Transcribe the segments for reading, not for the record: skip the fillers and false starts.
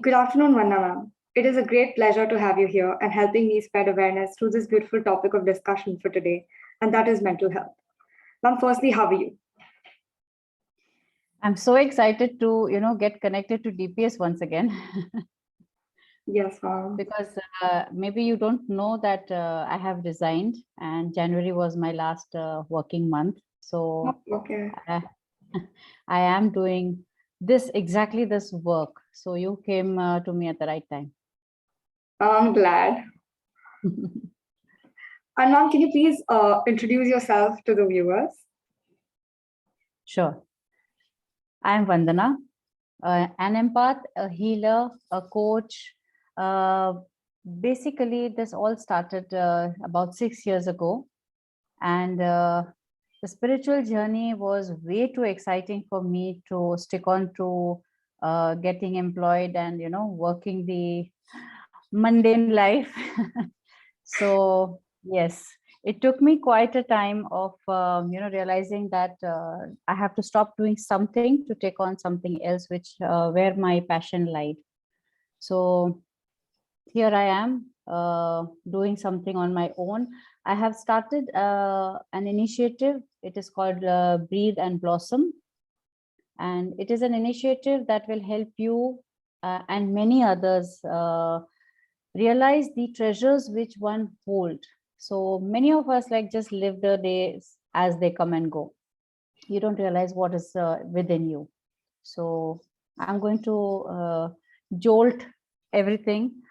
Good afternoon, Vanna ma'am. It is a great pleasure to have you here and helping me spread awareness through this beautiful topic of discussion for today, and that is mental health. Ma'am, firstly, how are you? I'm so excited to, get connected to DPS once again. Yes, ma'am. Because maybe you don't know that I have resigned and January was my last working month. So Okay. I, I am doing exactly this work. So you came to me at the right time. I'm glad. And ma'am, can you please introduce yourself to the viewers? Sure. I am Vandana, an empath, a healer, a coach. Uh, Basically, this all started about 6 years ago. And the spiritual journey was way too exciting for me to stick on to getting employed and, working the mundane life. So, yes, it took me quite a time of, realizing that I have to stop doing something to take on something else, which where my passion lied. So here I am doing something on my own. I have started an initiative. It is called Breathe and Blossom. And it is an initiative that will help you and many others realize the treasures which one hold. So many of us like just live the days as they come and go. You don't realize what is within you. So I'm going to jolt everything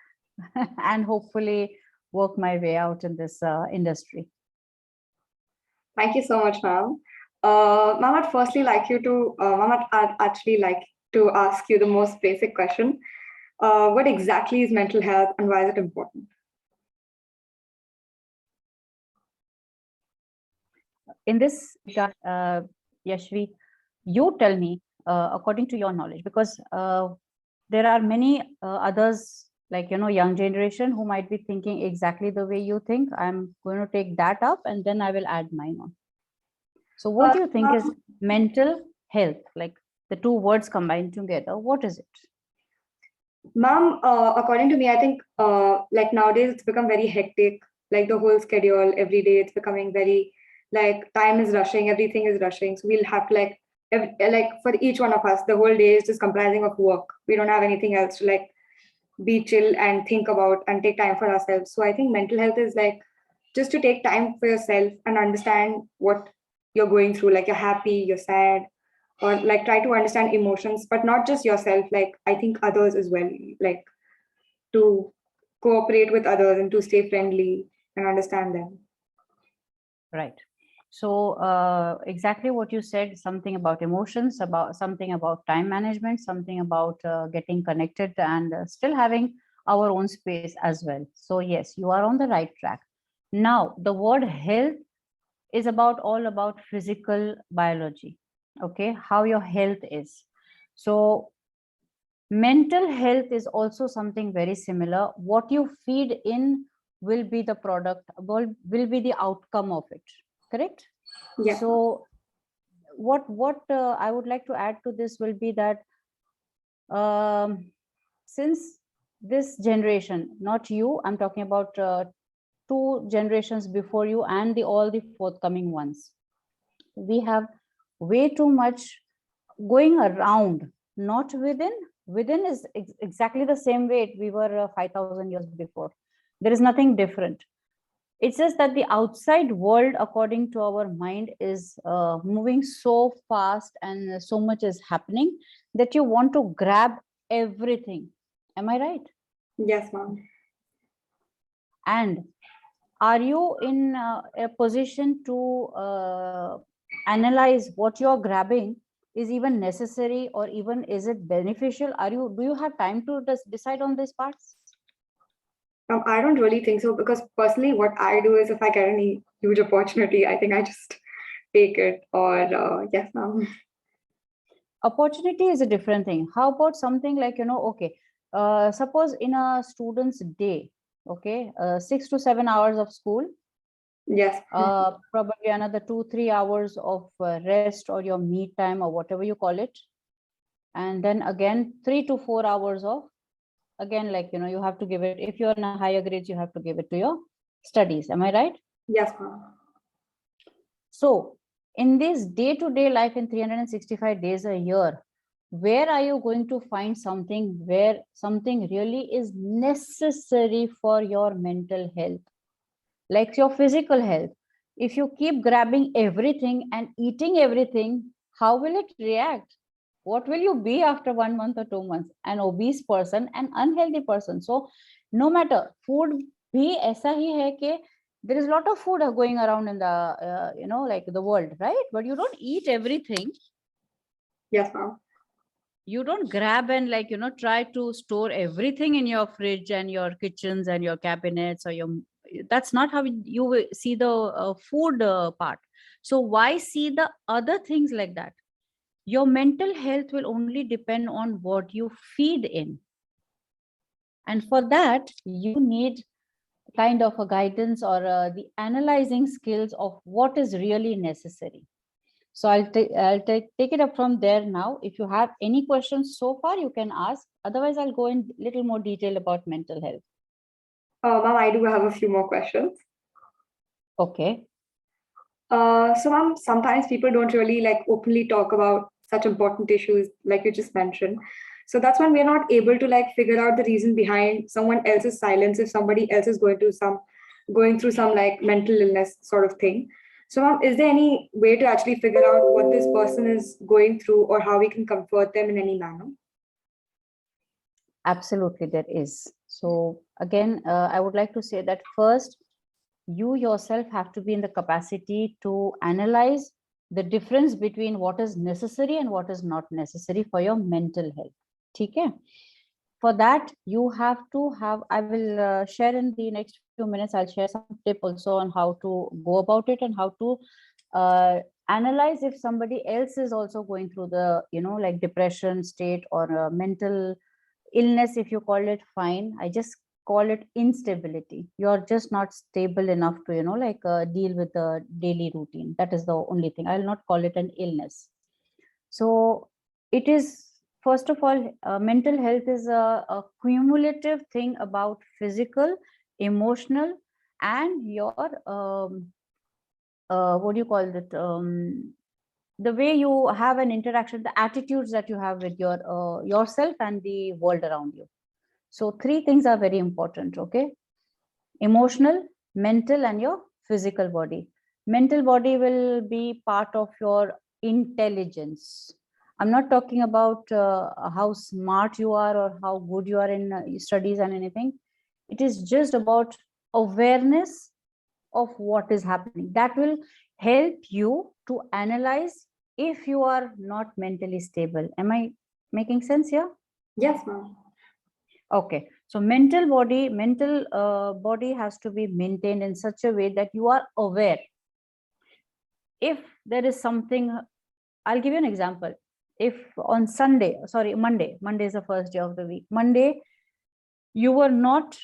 and hopefully work my way out in this industry. Thank you so much, ma'am. Ma'am, I'd firstly like you to, ma'am, I'd actually like to ask you the most basic question. What exactly is mental health and why is it important? In this regard, Yashvi, you tell me, according to your knowledge, because there are many others, like, young generation who might be thinking exactly the way you think. I'm going to take that up and then I will add mine on. So what do you think is mental health? Like the two words combined together, what is it? Ma'am, according to me, I think like nowadays it's become very hectic. Like the whole schedule, every day it's becoming very like time is rushing, everything is rushing. So we'll have to like for each one of us, the whole day is just comprising of work. We don't have anything else to like be chill and think about and take time for ourselves. So I think mental health is like just to take time for yourself and understand what you're going through. Like you're happy, you're sad, or like try to understand emotions, but not just yourself. Like I think others as well. Like to cooperate with others and to stay friendly and understand them. Right. So exactly what you said, something about emotions, about something about time management, something about getting connected and still having our own space as well. So yes, you are on the right track. Now, the word health is about all about physical biology. Okay, how your health is. So mental health is also something very similar. What you feed in will be the product, will be the outcome of it. Correct? Yeah. So what I would like to add to this will be that since this generation, not you, I'm talking about two generations before you and all the forthcoming ones, we have way too much going around, not within. Within is exactly the same way we were 5,000 years before. There is nothing different. It's just that the outside world, according to our mind, is moving so fast and so much is happening that you want to grab everything. Am I right? Yes, ma'am. And are you in a position to analyze what you're grabbing is even necessary, or even is it beneficial? Do you have time to decide on these parts? I don't really think so because personally, what I do is if I get any huge opportunity, I think I just take it. Or yes, ma'am. Opportunity is a different thing. How about something like, okay, suppose in a student's day, okay, 6 to 7 hours of school, Yes. probably another 2-3 hours of rest or your me time or whatever you call it, and then again 3 to 4 hours of again, like, you have to give it, if you're in a higher grades, you have to give it to your studies. Am I right? Yes, ma'am. So in this day-to-day life in 365 days a year, where are you going to find something where something really is necessary for your mental health, like your physical health? If you keep grabbing everything and eating everything, how will it react? What will you be after 1 month or 2 months? An obese person, an unhealthy person. So no matter, food bhi aisa hi hai ke there is a lot of food going around in the like the world, right? But you don't eat everything. Yes, ma'am. You don't grab and, like, try to store everything in your fridge and your kitchens and your cabinets or your, that's not how you will see the food part. So why see the other things like that? Your mental health will only depend on what you feed in, and for that you need kind of a guidance or the analyzing skills of what is really necessary. So I'll take it up from there now. If you have any questions so far, you can ask. Otherwise, I'll go in little more detail about mental health. Ma'am, I do have a few more questions. Okay. So, ma'am, sometimes people don't really like openly talk about such important issues like you just mentioned. So that's when we're not able to like figure out the reason behind someone else's silence if somebody else is going through some like mental illness sort of thing. So, ma'am, is there any way to actually figure out what this person is going through or how we can comfort them in any manner? Absolutely, there is. So again, I would like to say that first, you yourself have to be in the capacity to analyze the difference between what is necessary and what is not necessary for your mental health. Okay. For that, you have to have, I will share in the next few minutes, I'll share some tip also on how to go about it and how to analyze if somebody else is also going through the, like depression state or mental illness. If you call it, fine. I just call it instability. You're just not stable enough to, like deal with the daily routine. That is the only thing. I'll not call it an illness. So it is, first of all, mental health is a cumulative thing about physical, emotional, and your what do you call it, the way you have an interaction, the attitudes that you have with your yourself and the world around you. So three things are very important. Okay. Emotional, mental, and your physical body. Mental body will be part of your intelligence. I'm not talking about how smart you are or how good you are in studies and anything. It is just about awareness of what is happening. That will help you to analyze if you are not mentally stable. Am I making sense here? Yes, ma'am. Okay. So mental body has to be maintained in such a way that you are aware. If there is something, I'll give you an example. If on Monday is the first day of the week. Monday, you were not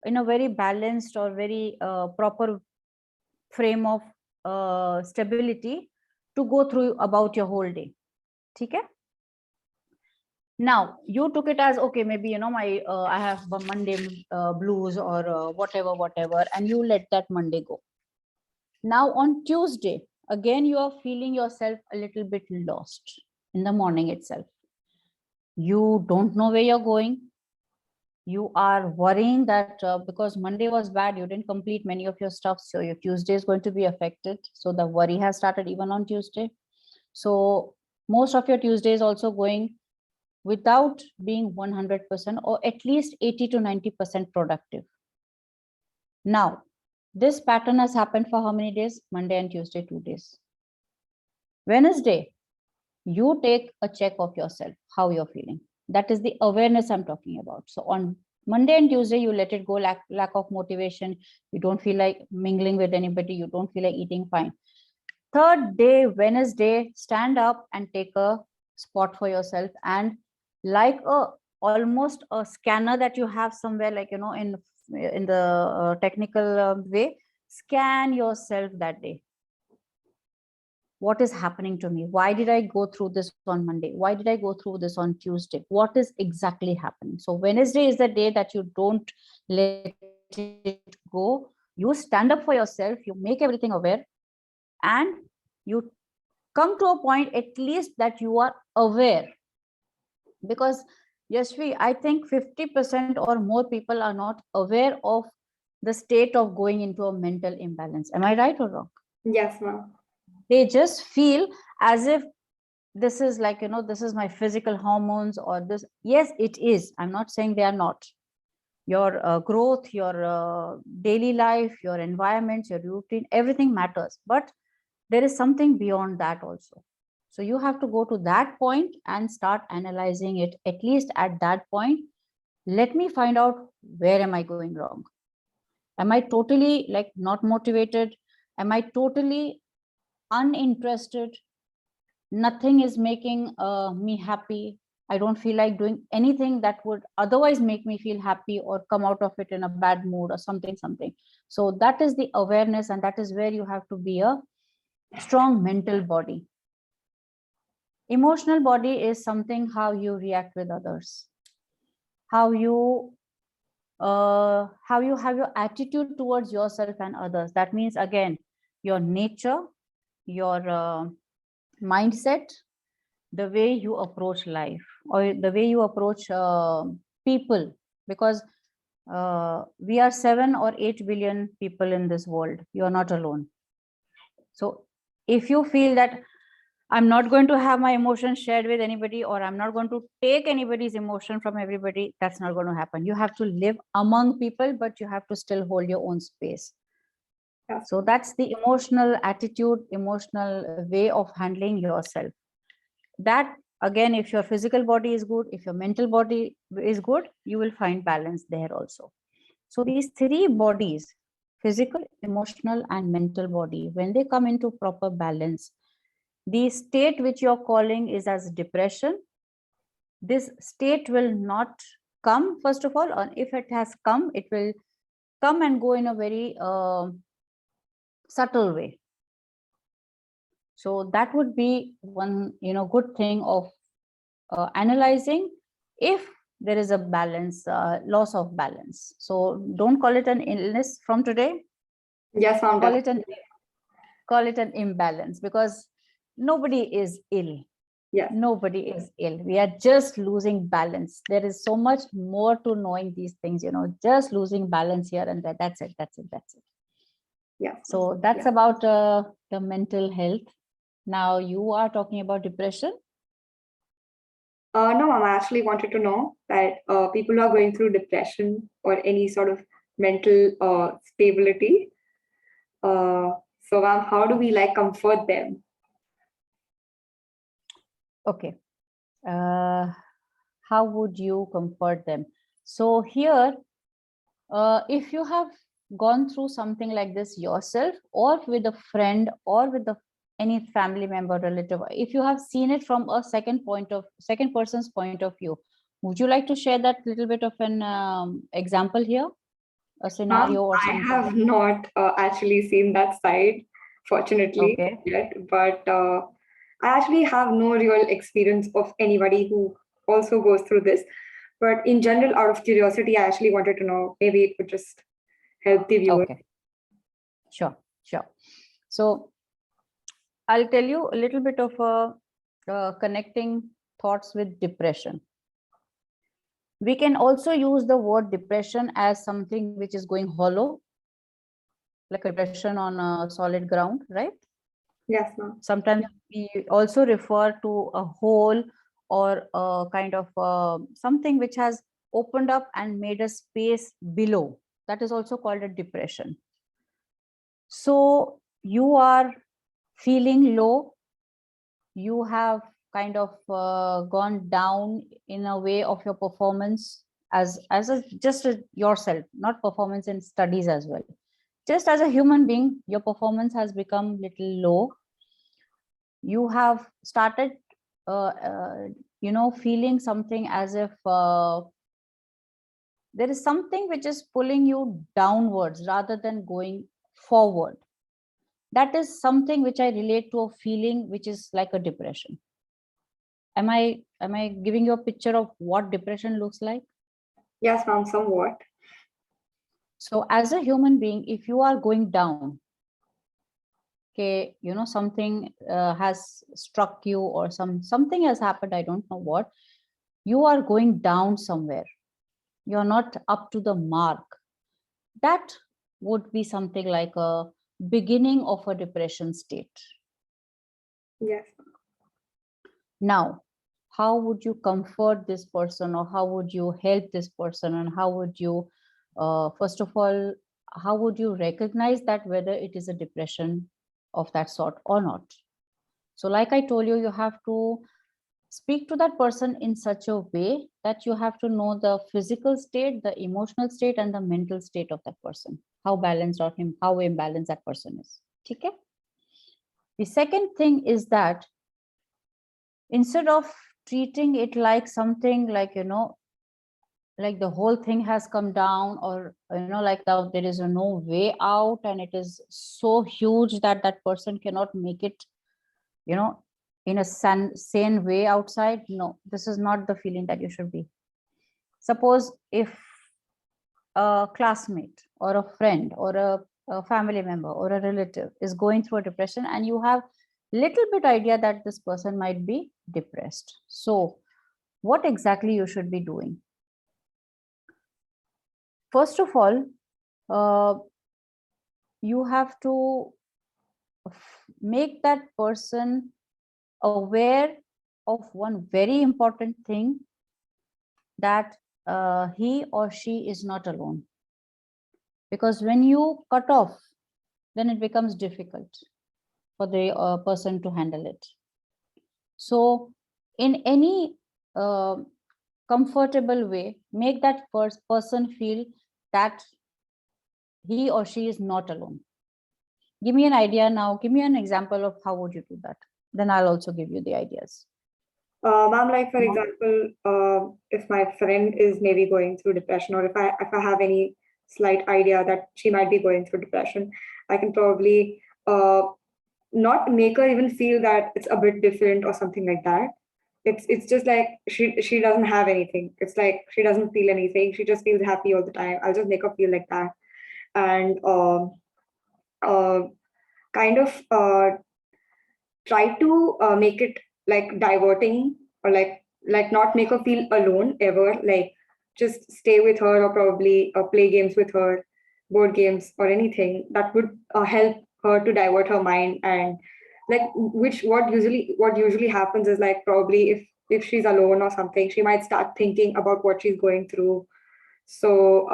in a very balanced or very proper frame of stability to go through about your whole day. Okay? Now you took it as, okay, maybe my I have a Monday blues or whatever, and you let that Monday go. Now on Tuesday, again you are feeling yourself a little bit lost in the morning itself. You don't know where you're going. You are worrying that because Monday was bad, you didn't complete many of your stuff, so your Tuesday is going to be affected. So the worry has started even on Tuesday. So most of your Tuesday is also going without being 100% or at least 80 to 90% productive. Now, this pattern has happened for how many days? Monday and Tuesday, 2 days. Wednesday, you take a check of yourself, how you're feeling. That is the awareness I'm talking about. So on Monday and Tuesday, you let it go, lack of motivation. You don't feel like mingling with anybody. You don't feel like eating fine. Third day, Wednesday, stand up and take a spot for yourself, and like almost a scanner that you have somewhere, like in the technical way, scan yourself that day. what is happening to me? Why did I go through this on Monday? Why did I go through this on Tuesday? What is exactly happening? So Wednesday is the day that you don't let it go. You stand up for yourself, you make everything aware, and you come to a point at least that you are aware. Because Yashvi, I think 50% or more people are not aware of the state of going into a mental imbalance. Am I right or wrong? Yes, ma'am. They just feel as if this is like, this is my physical hormones or this. Yes, it is. I'm not saying they are not. Your growth, your daily life, your environment, your routine, everything matters. But there is something beyond that also. So you have to go to that point and start analyzing it, at least at that point. Let me find out, where am I going wrong? Am I totally like not motivated? Am I totally uninterested? Nothing is making me happy. I don't feel like doing anything that would otherwise make me feel happy or come out of it in a bad mood or something. So that is the awareness, and that is where you have to be a strong mental body. Emotional body is something how you react with others, how you have your attitude towards yourself and others. That means, again, your nature, your mindset, the way you approach life, or the way you approach people. Because we are 7 or 8 billion people in this world. You are not alone. So if you feel that I'm not going to have my emotions shared with anybody, or I'm not going to take anybody's emotion from everybody, that's not going to happen. You have to live among people, but you have to still hold your own space. Yes. So that's the emotional attitude, emotional way of handling yourself. That, again, if your physical body is good, if your mental body is good, you will find balance there also. So these 3 bodies, physical, emotional, and mental body, when they come into proper balance, the state which you're calling is as depression, this state will not come, first of all, or if it has come, it will come and go in a very subtle way. So that would be one, good thing of analyzing if there is a balance, loss of balance. So don't call it an illness from today. Yes, ma'am. Call it an imbalance, because nobody is ill. Yes. Nobody is ill. We are just losing balance. There is so much more to knowing these things, just losing balance here and there. That's it. Yes. So that's about the mental health. Now you are talking about depression. No, ma'am. I actually wanted to know that people who are going through depression or any sort of mental stability. So, ma'am, how do we like comfort them? Okay. How would you comfort them? So here, if you have gone through something like this yourself, or with a friend, or with any family member, relative, if you have seen it from a second person's point of view, would you like to share that little bit of an example here, a scenario or something? I have not actually seen that side, fortunately, Okay. yet. But I actually have no real experience of anybody who also goes through this. But in general, out of curiosity, I actually wanted to know. Maybe it would just help the viewer. Okay. Sure. So I'll tell you a little bit of connecting thoughts with depression. We can also use the word depression as something which is going hollow, like a depression on a solid ground, right? Yes, ma'am. Sometimes we also refer to a hole, or a kind of something which has opened up and made a space below. That is also called a depression. So you are feeling low, you have kind of gone down in a way of your performance as yourself, not performance in studies as well. Just as a human being, your performance has become little low. You have started feeling something as if there is something which is pulling you downwards rather than going forward. that is something which I relate to a feeling which is like a depression. Am I giving you a picture of what depression looks like? Yes, ma'am, somewhat. So as a human being, if you are going down, okay, you know, something has struck you or something has happened, I don't know what, you are going down somewhere, you're not up to the mark, that would be something like a beginning of a depression state. Yes. Now, how would you comfort this person, or how would you help this person, and how would you first of all, how would you recognize that whether it is a depression of that sort or not? So like I told you, you have to speak to that person in such a way that you have to know the physical state, the emotional state, and the mental state of that person, how balanced or him, how imbalanced that person is. Okay. The second thing is that instead of treating it like something like, you know, like the whole thing has come down, or, you know, like there is no way out and it is so huge that that person cannot make it, you know, in a sane way outside. No, this is not the feeling that you should be. Suppose if a classmate or a friend or a family member or a relative is going through a depression, and you have little bit idea that this person might be depressed, so what exactly you should be doing? First of all, you have to make that person aware of one very important thing, that he or she is not alone. Because when you cut off, then it becomes difficult for the person to handle it. So in any comfortable way, make that person feel that he or she is not alone. Give me an idea now. Give me an example of how would you do that. Then I'll also give you the ideas. Ma'am, like for example, if my friend is maybe going through depression, or if I have any slight idea that she might be going through depression, I can probably not make her even feel that it's a bit different or something like that. It's just like she doesn't have anything. It's like she doesn't feel anything. She just feels happy all the time. I'll just make her feel like that, and uh, kind of try to make it like diverting, or like not make her feel alone ever. Like just stay with her, or probably play games with her, board games or anything that would help her to divert her mind. And like which what usually happens is like probably if she's alone or something, she might start thinking about what she's going through. So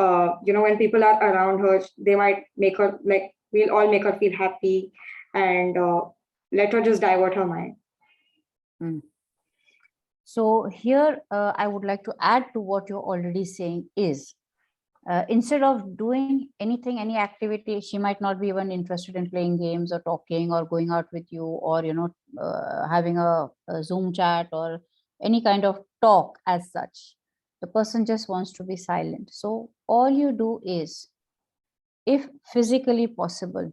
when people are around her, they might make her like, we'll all make her feel happy, and let her just divert her mind. Mm. So here I would like to add to what you're already saying is, instead of doing anything, any activity, she might not be even interested in playing games or talking or going out with you, or having a Zoom chat or any kind of talk as such. The person just wants to be silent. So all you do is, if physically possible,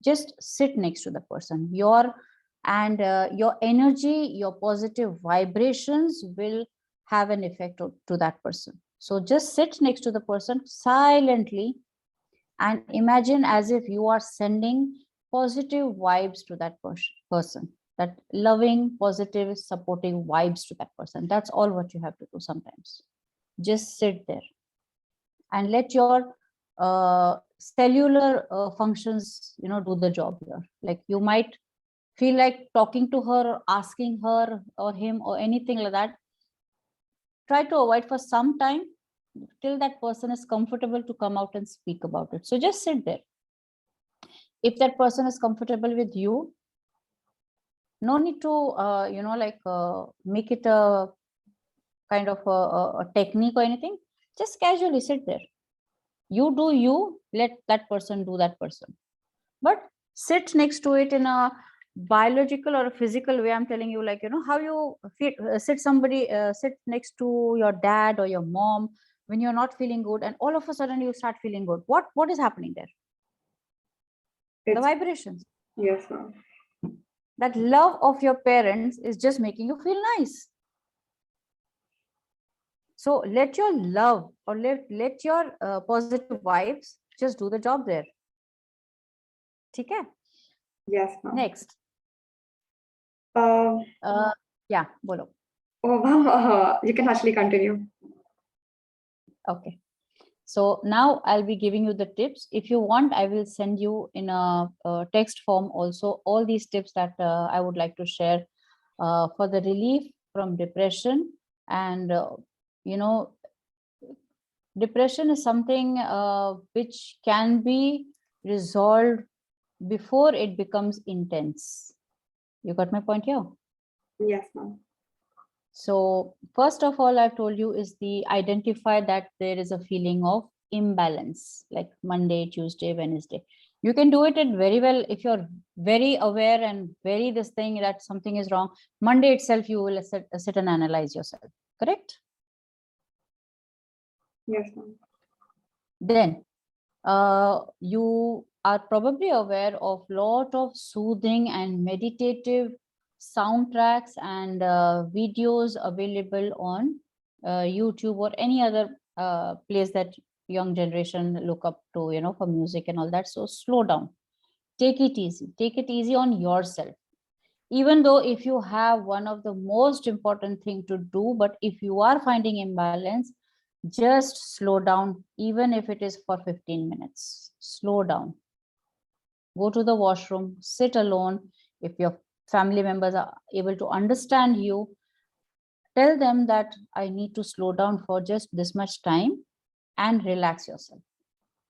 just sit next to the person. Your energy, your positive vibrations will have an effect to that person. So just sit next to the person silently and imagine as if you are sending positive vibes to that person, that loving, positive, supportive vibes to that person. That's all what you have to do sometimes. Just sit there and let your cellular functions, do the job here. Like you might feel like talking to her, asking her or him or anything like that. Try to avoid for some time till that person is comfortable to come out and speak about it. So just sit there. If that person is comfortable with you, no need to make it a kind of a technique or anything. Just casually sit there. You do you, let that person do that person. But sit next to it in a biological or a physical way. I'm telling you, like, how you feel, sit next to your dad or your mom when you're not feeling good, and all of a sudden you start feeling good. What is happening there? The It's, vibrations. yes, ma'am. That love of your parents is just making you feel nice. So let your love or let your positive vibes just do the job there. Okay. Yes, ma'am. Next. Um, Yeah, bolo. oh, ma'am, you can actually continue. Okay. So now I'll be giving you the tips. If you want, I will send you in a text form also all these tips that I would like to share for the relief from depression. And, you know, depression is something which can be resolved before it becomes intense. You got my point here? Yes, ma'am. So first of all, I've told you is the identify that there is a feeling of imbalance, like Monday, Tuesday, Wednesday. You can do it very well if you're very aware and very this thing that something is wrong. Monday itself, you will sit and analyze yourself, correct? Yes, ma'am. Then you are probably aware of lot of soothing and meditative soundtracks and videos available on YouTube or any other place that young generation look up to, you know, for music and all that. So slow down, take it easy on yourself. Even though if you have one of the most important thing to do, but if you are finding imbalance, just slow down, even if it is for 15 minutes. Slow down. Go to the washroom, sit alone. If your family members are able to understand you, tell them that I need to slow down for just this much time and relax yourself.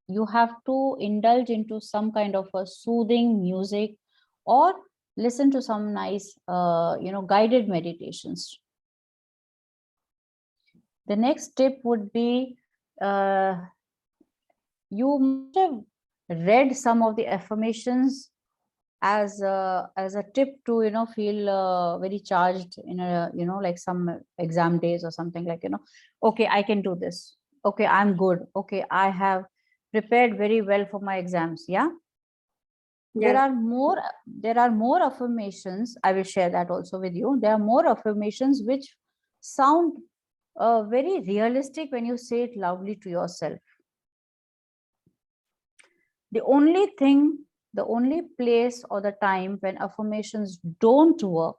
You have to indulge into some kind of a soothing music or listen to some nice, guided meditations. The next tip would be you must have read some of the affirmations as a tip to, you know, feel very charged in a, you know, like some exam days or something, like, you know, okay, I can do this. Okay, I'm good. Okay, I have prepared very well for my exams. Yeah. Yes. There are more affirmations. I will share that also with you. There are more affirmations which sound very realistic when you say it loudly to yourself. The only thing, the only place or the time when affirmations don't work,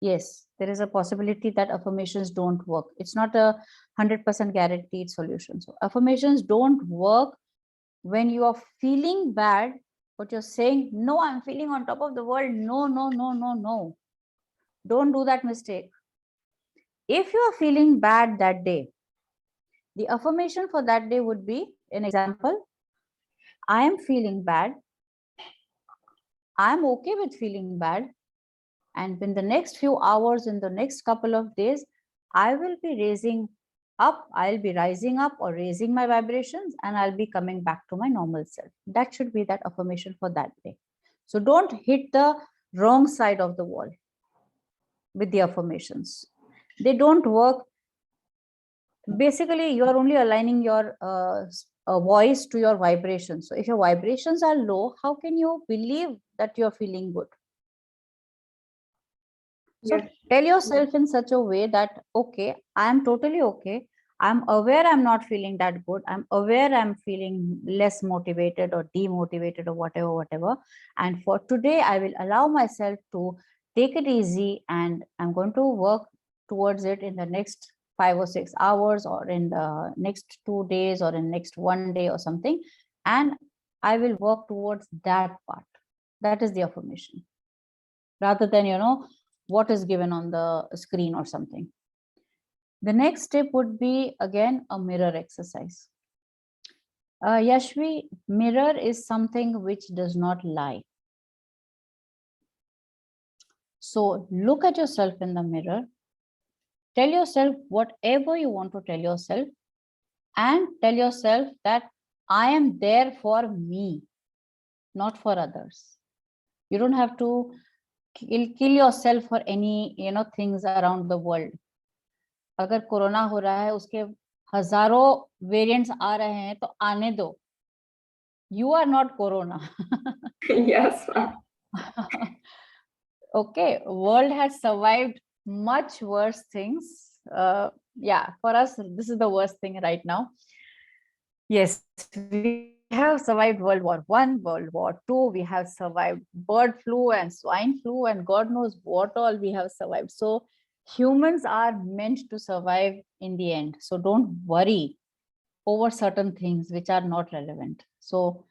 yes, there is a possibility that affirmations don't work. It's not a 100% guaranteed solution. So affirmations don't work when you are feeling bad, but you're saying, no, I'm feeling on top of the world. No, no, no, no, no. Don't do that mistake. If you are feeling bad that day, the affirmation for that day would be an example. I am feeling bad. I'm okay with feeling bad. And in the next few hours, in the next couple of days, I will be raising up, I'll be rising up or raising my vibrations, and I'll be coming back to my normal self. That should be that affirmation for that day. So don't hit the wrong side of the wall with the affirmations. They don't work. Basically, you are only aligning your voice to your vibrations. So if your vibrations are low, how can you believe that you're feeling good? So Yes. tell yourself in such a way that, okay, I'm totally okay. I'm aware I'm not feeling that good. I'm aware I'm feeling less motivated or demotivated or whatever. And for today, I will allow myself to take it easy, and I'm going to work towards it in the next 5 or 6 hours or in the next 2 days or in next one day or something. And I will work towards that part. That is the affirmation. Rather than, you know, what is given on the screen or something. The next step would be again a mirror exercise. Yashvi, mirror is something which does not lie. So look at yourself in the mirror, tell yourself whatever you want to tell yourself, and tell yourself that I am there for me, not for others. You don't have to kill yourself for any, you know, things around the world. अगर corona हो रहा है, उसके हजारों variants आ रहे हैं, तो आने दो. You are not Corona. Yes, ma'am. Okay, world has survived much worse things. Yeah, for us, this is the worst thing right now. Yes, we have survived World War One, World War Two. We have survived bird flu and swine flu, and God knows what all we have survived. So humans are meant to survive in the end. So don't worry over certain things which are not relevant. So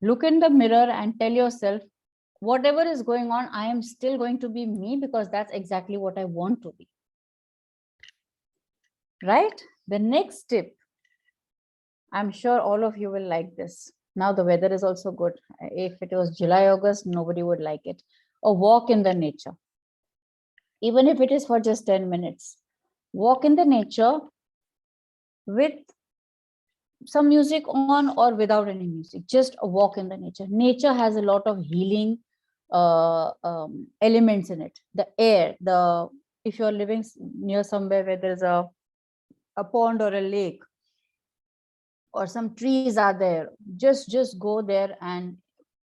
look in the mirror and tell yourself, whatever is going on, I am still going to be me because that's exactly what I want to be. Right? The next tip, I'm sure all of you will like this. Now the weather is also good. If it was July, August, nobody would like it. A walk in the nature. Even if it is for just 10 minutes. Walk in the nature with some music on or without any music. Just a walk in the nature. Nature has a lot of healing elements in it. The air, if you're living near somewhere where there's a pond or a lake, or some trees are there, just go there. And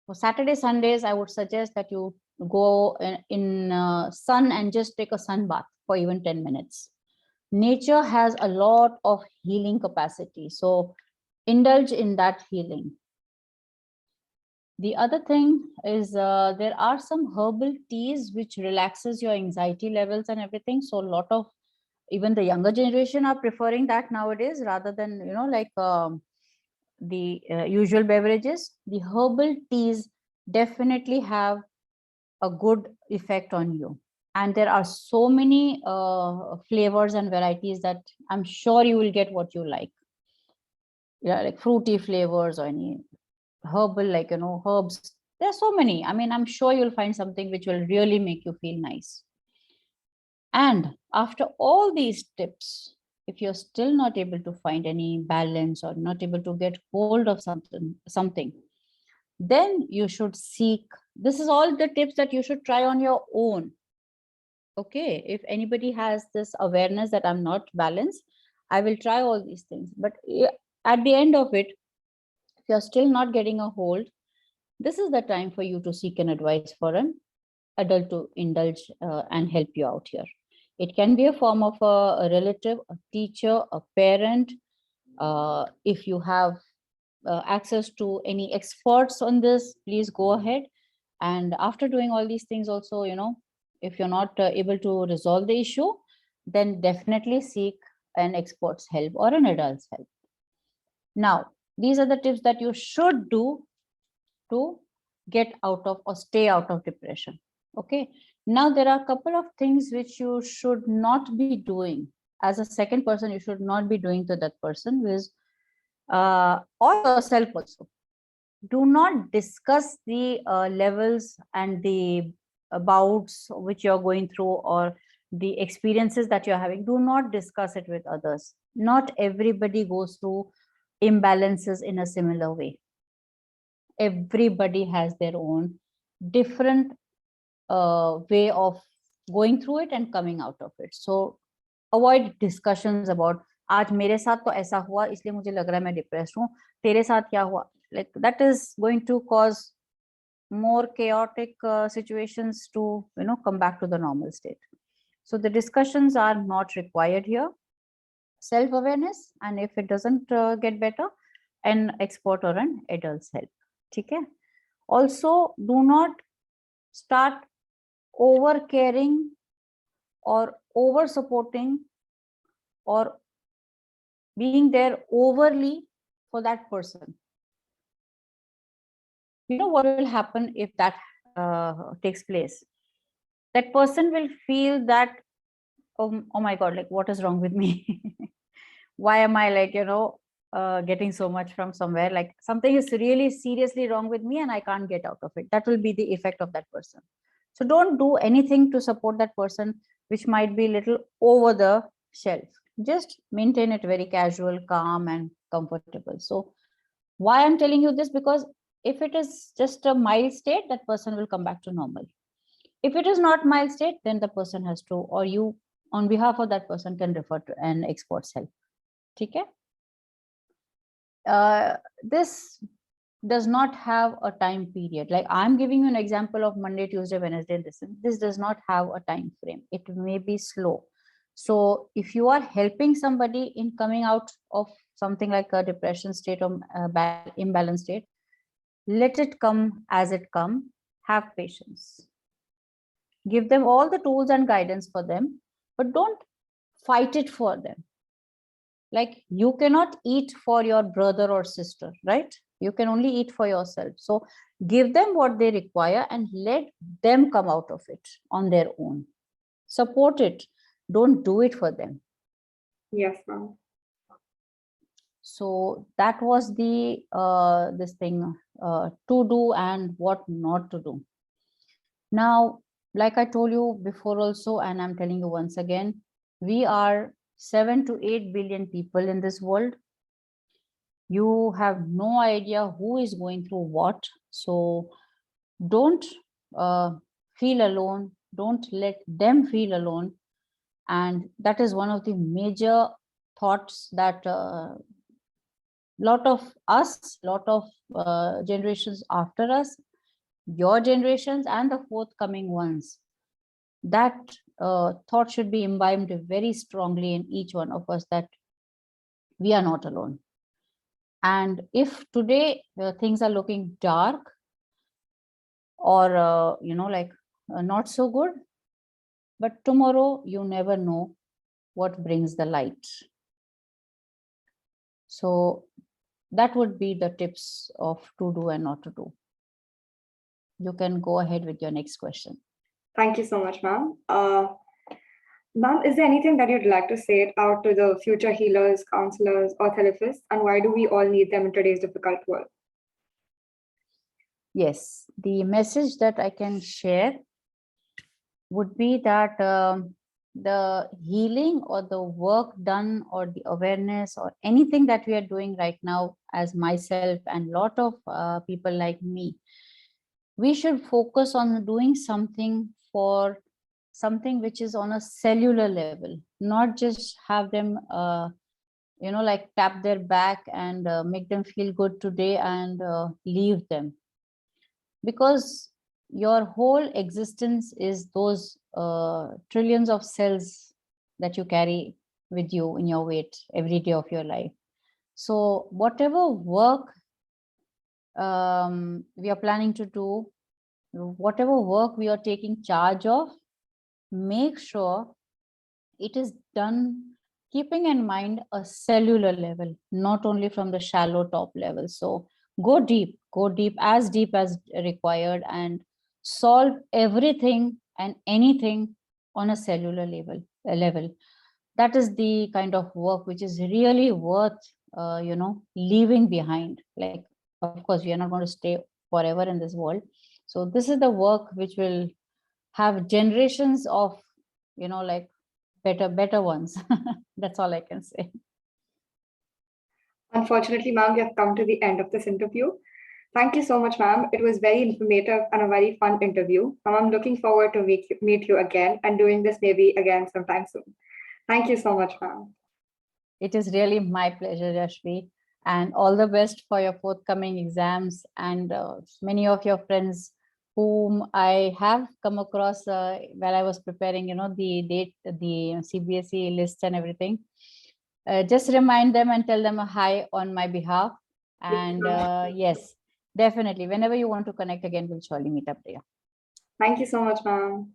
for Saturday, Sundays, I would suggest that you go in sun and just take a sun bath for even 10 minutes. Nature has a lot of healing capacity, so indulge in that healing. The other thing is there are some herbal teas which relaxes your anxiety levels and everything. So a lot of even the younger generation are preferring that nowadays rather than like the usual beverages. The herbal teas definitely have a good effect on you, and there are so many flavors and varieties that I'm sure you will get what you like. Yeah, like fruity flavors or any herbal, like herbs. There's so many. I mean, I'm sure you'll find something which will really make you feel nice. And after all these tips, if you're still not able to find any balance or not able to get hold of something, then you should seek. This is all the tips that you should try on your own. Okay, if anybody has this awareness that I'm not balanced, I will try all these things. But at the end of it, if you're still not getting a hold, this is the time for you to seek an advice for an adult to indulge and help you out here. It can be a form of a relative, a teacher, a parent. If you have access to any experts on this, please go ahead. And after doing all these things also, if you're not able to resolve the issue, then definitely seek an expert's help or an adult's help. Now, these are the tips that you should do to get out of or stay out of depression. Okay. Now there are a couple of things which you should not be doing as a second person. You should not be doing to that person, with or yourself also. Do not discuss the levels and the bouts which you're going through or the experiences that you're having. Do not discuss it with others. Not everybody goes through imbalances in a similar way. Everybody has their own different way of going through it and coming out of it. So avoid discussions about आज मेरे साथ तो ऐसा हुआ इसलिए मुझे लग रहा है मैं डिप्रेस्ड हूँ, तेरे साथ क्या हुआ, like that is going to cause more chaotic situations to come back to the normal state. So the discussions are not required here. Self-awareness, and if it doesn't get better, an expert or an adult's help. Okay. Also, do not start over caring or over supporting or being there overly for that person. You know what will happen if that takes place? That person will feel that, oh my God, like what is wrong with me? Why am I like, getting so much from somewhere? Like something is really seriously wrong with me and I can't get out of it. That will be the effect of that person. So don't do anything to support that person, which might be a little over the shelf. Just maintain it very casual, calm, and comfortable. So why I'm telling you this? Because if it is just a mild state, that person will come back to normal. If it is not mild state, then the person has to, or you on behalf of that person can refer to an expert's help. Okay? This does not have a time period. Like I'm giving you an example of Monday, Tuesday, Wednesday, this does not have a time frame. It may be slow. So if you are helping somebody in coming out of something like a depression state or imbalance state, let it come as it come. Have patience. Give them all the tools and guidance for them, but don't fight it for them. Like you cannot eat for your brother or sister, right? You can only eat for yourself. So give them what they require and let them come out of it on their own. Support it. Don't do it for them. Yes, ma'am. So that was the this thing to do and what not to do. Now, like I told you before also, and I'm telling you once again, we are 7 to 8 billion people in this world. You have no idea who is going through what. So don't feel alone. Don't let them feel alone. And that is one of the major thoughts that lot of generations after us, your generations and the forthcoming ones, that thought should be imbibed very strongly in each one of us, that we are not alone. And if today things are looking dark or not so good, but tomorrow you never know what brings the light. So that would be the tips of to do and not to do. You can go ahead with your next question. Thank you so much, ma'am. Ma'am, is there anything that you'd like to say out to the future healers, counselors, or therapists, and why do we all need them in today's difficult world? Yes, the message that I can share would be that the healing or the work done or the awareness or anything that we are doing right now, as myself and a lot of people like me, we should focus on doing something for something which is on a cellular level, not just have them like tap their back and make them feel good today and leave them. Because your whole existence is those trillions of cells that you carry with you in your weight every day of your life. So whatever work we are planning to do, whatever work we are taking charge of, make sure it is done keeping in mind a cellular level, not only from the shallow top level. So go deep as required, and solve everything and anything on a cellular level. That is the kind of work which is really worth leaving behind. Like, of course, we are not going to stay forever in this world. So this is the work which will have generations of better ones. That's all I can say. Unfortunately, ma'am, we have come to the end of this interview. Thank you so much, ma'am. It was very informative and a very fun interview. I'm looking forward to meet you again and doing this maybe again sometime soon. Thank you so much, ma'am. It is really my pleasure, Yashvi, and all the best for your forthcoming exams, and many of your friends whom I have come across while I was preparing, the CBSE list and everything. Just remind them and tell them a hi on my behalf. And yes, definitely, whenever you want to connect again, we'll surely meet up there. Thank you so much, ma'am.